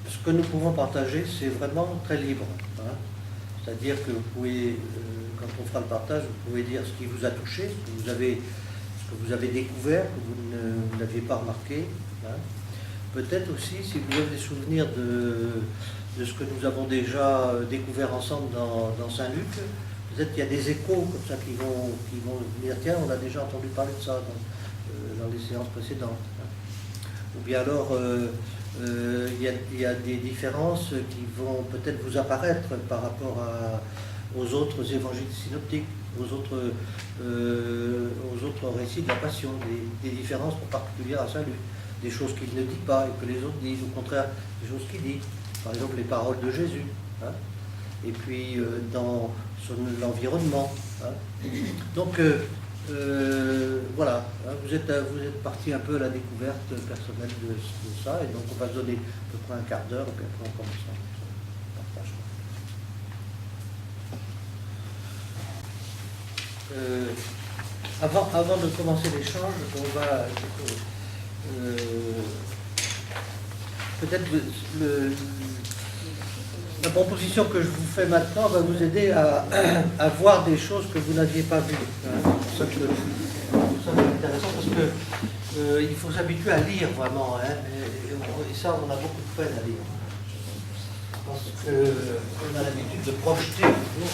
Ce que nous pouvons partager, c'est vraiment très libre. Hein. C'est-à-dire que vous pouvez, quand on fera le partage, vous pouvez dire ce qui vous a touché, ce que vous avez découvert, que vous n'aviez pas remarqué. Hein. Peut-être aussi, si vous avez des souvenirs de ce que nous avons déjà découvert ensemble dans Saint-Luc, peut-être qu'il y a des échos comme ça qui vont venir. Tiens, on a déjà entendu parler de ça dans les séances précédentes. Hein. Ou bien alors, il y a des différences qui vont peut-être vous apparaître par rapport aux autres évangiles synoptiques, aux autres récits de la Passion, des différences particulières à Saint-Luc, des choses qu'il ne dit pas et que les autres disent, au contraire, des choses qu'il dit. Par exemple, les paroles de Jésus. Hein, et puis, dans l'environnement. Hein. Donc, voilà, hein, vous êtes parti un peu à la découverte personnelle de ça, et donc on va se donner à peu près un quart d'heure, et puis après on commencera. Avant de commencer l'échange, on va peut-être la proposition que je vous fais maintenant va vous aider à voir des choses que vous n'aviez pas vues. Hein. C'est intéressant parce que il faut s'habituer à lire vraiment. Hein. Et ça, on a beaucoup de peine à lire. Parce qu'on a l'habitude de projeter toujours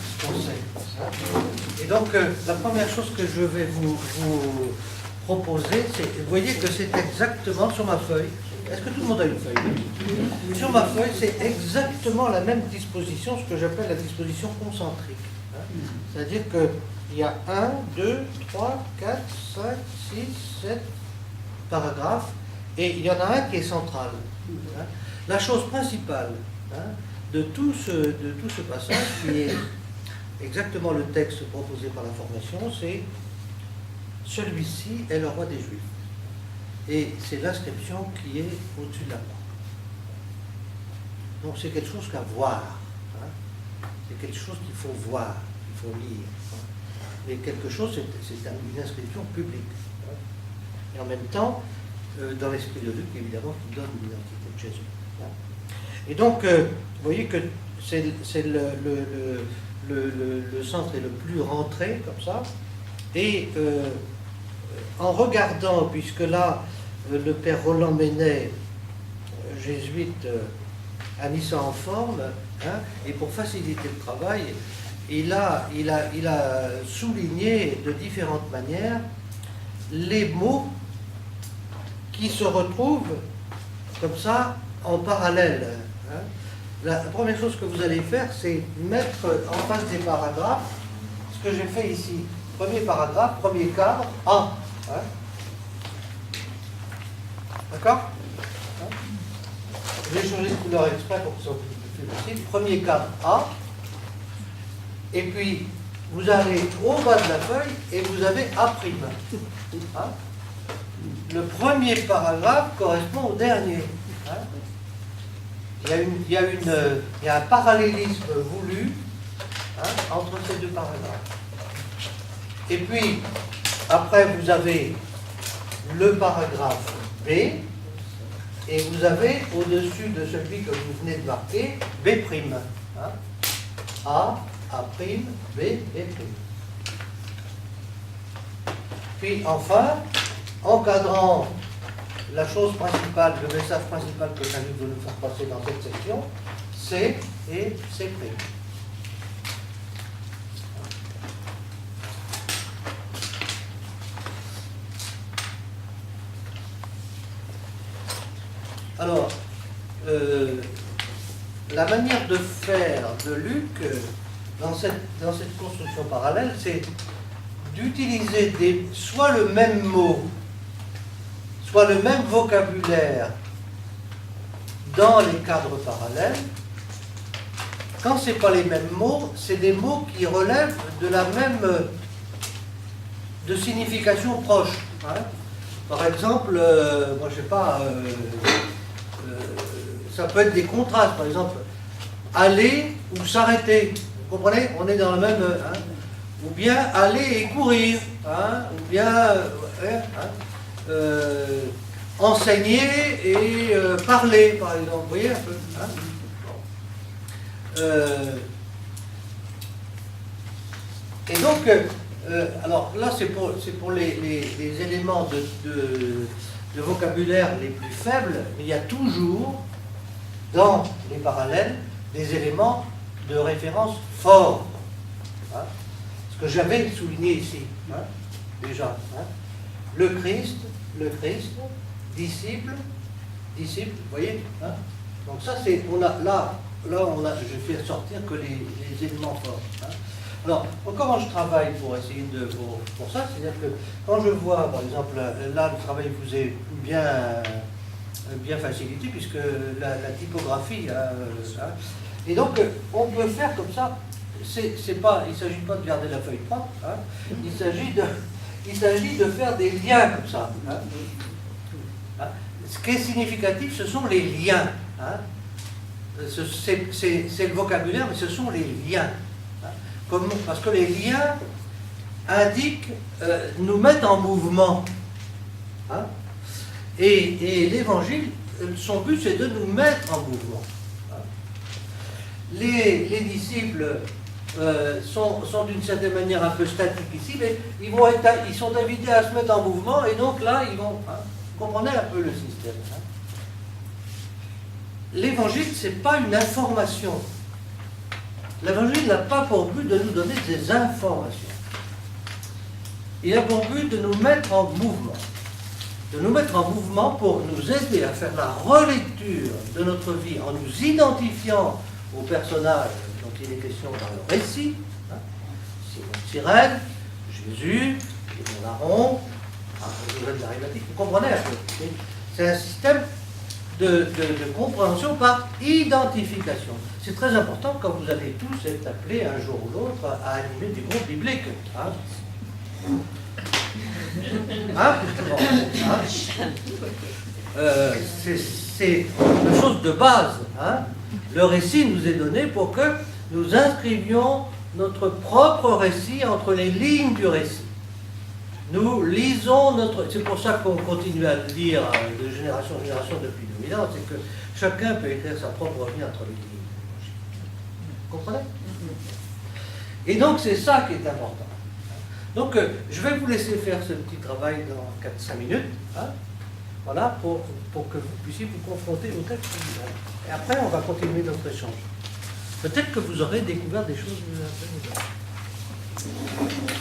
ce qu'on sait. Hein. Et donc, la première chose que je vais vous proposer, c'est, vous voyez que c'est exactement sur ma feuille. Est-ce que tout le monde a une feuille? Sur ma feuille, c'est exactement la même disposition, ce que j'appelle la disposition concentrique. Hein. C'est-à-dire qu'il y a 1, 2, 3, 4, 5, 6, 7 paragraphes, et il y en a un qui est central. Hein. La chose principale hein, de tout ce passage, qui est exactement le texte proposé par la formation, c'est « Celui-ci est le roi des Juifs ». Et c'est l'inscription qui est au-dessus de la porte. Donc c'est quelque chose qu'à voir. Hein. C'est quelque chose qu'il faut voir, qu'il faut lire. Hein. Mais quelque chose, c'est une inscription publique. Hein. Et en même temps, dans l'esprit de Luc, évidemment, qui donne l'identité de Jésus. Hein. Et donc, vous voyez que c'est le centre est le plus rentré, comme ça. Et en regardant, puisque là, le père Roland Ménet, jésuite, a mis ça en forme, hein, et pour faciliter le travail, il a souligné de différentes manières les mots qui se retrouvent comme ça en parallèle. Hein. La première chose que vous allez faire, c'est mettre en face des paragraphes ce que j'ai fait ici. Premier paragraphe, premier cadre, A. Hein. D'accord? J'ai changé de couleur exprès pour que ce soit plus facile. Premier cadre A. Et puis, vous allez au bas de la feuille et vous avez A'. Hein? Le premier paragraphe correspond au dernier. Hein? Il y a un parallélisme voulu hein, entre ces deux paragraphes. Et puis, après, vous avez le paragraphe B, et vous avez au-dessus de celui que vous venez de marquer, B'. Hein? A, A', B, B'. Puis enfin, encadrant la chose principale, le message principal que Saint-Luc veut nous faire passer dans cette section, C et C'. Alors, la manière de faire de Luc dans cette construction parallèle, c'est d'utiliser soit le même mot, soit le même vocabulaire dans les cadres parallèles. Quand ce n'est pas les mêmes mots, c'est des mots qui relèvent de signification proche. Hein. Par exemple, moi je sais pas, ça peut être des contrastes, par exemple, aller ou s'arrêter. Vous comprenez? On est dans le même. Hein, ou bien aller et courir. Hein, ou bien. enseigner et parler, par exemple. Vous voyez un peu, hein? Et donc, alors là, c'est pour les éléments de vocabulaire les plus faibles, mais il y a toujours, dans les parallèles, des éléments de référence forts. Hein, ce que j'avais souligné ici, hein, déjà. Hein, le Christ, disciple, vous voyez, hein, donc ça, c'est, on a, là, je fais sortir que les éléments forts. Hein. Alors, comment je travaille pour essayer pour ça? C'est-à-dire que quand je vois, par exemple, là, le travail vous est bien facilité, puisque la typographie, hein, et donc, on peut faire comme ça. Il ne s'agit pas de garder la feuille propre, hein, il s'agit de faire des liens comme ça. Hein. Hein. Ce qui est significatif, ce sont les liens. Hein. C'est le vocabulaire, mais ce sont les liens. Hein. Parce que les liens indiquent, nous mettent en mouvement. Hein. Et l'évangile, son but, c'est de nous mettre en mouvement. Hein. Les disciples sont d'une certaine manière un peu statiques ici, mais ils sont invités à se mettre en mouvement, et donc là, ils vont... Hein, vous comprenez un peu le système. Hein. L'évangile, ce n'est pas une information. L'évangile n'a pas pour but de nous donner des informations. Il a pour but de nous mettre en mouvement. De nous mettre en mouvement pour nous aider à faire la relecture de notre vie en nous identifiant aux personnages dont il est question dans le récit. Hein, Simon de Cyrène, Jésus, Simon Laron, Joseph d'Arimathie, vous comprenez un peu. C'est un système de compréhension par identification. C'est très important quand vous allez tous être appelés un jour ou l'autre à animer des groupes bibliques. Hein. Hein? Bon, hein? C'est une chose de base. Hein? Le récit nous est donné pour que nous inscrivions notre propre récit entre les lignes du récit. Nous lisons notre... C'est pour ça qu'on continue à le lire de génération en génération depuis 2000 ans, c'est que chacun peut écrire sa propre vie entre les lignes. Vous comprenez? Et donc c'est ça qui est important. Donc je vais vous laisser faire ce petit travail dans 4-5 minutes, hein, voilà, pour que vous puissiez vous confronter au texte original. Et après on va continuer notre échange. Peut-être que vous aurez découvert des choses un peu nouvelles.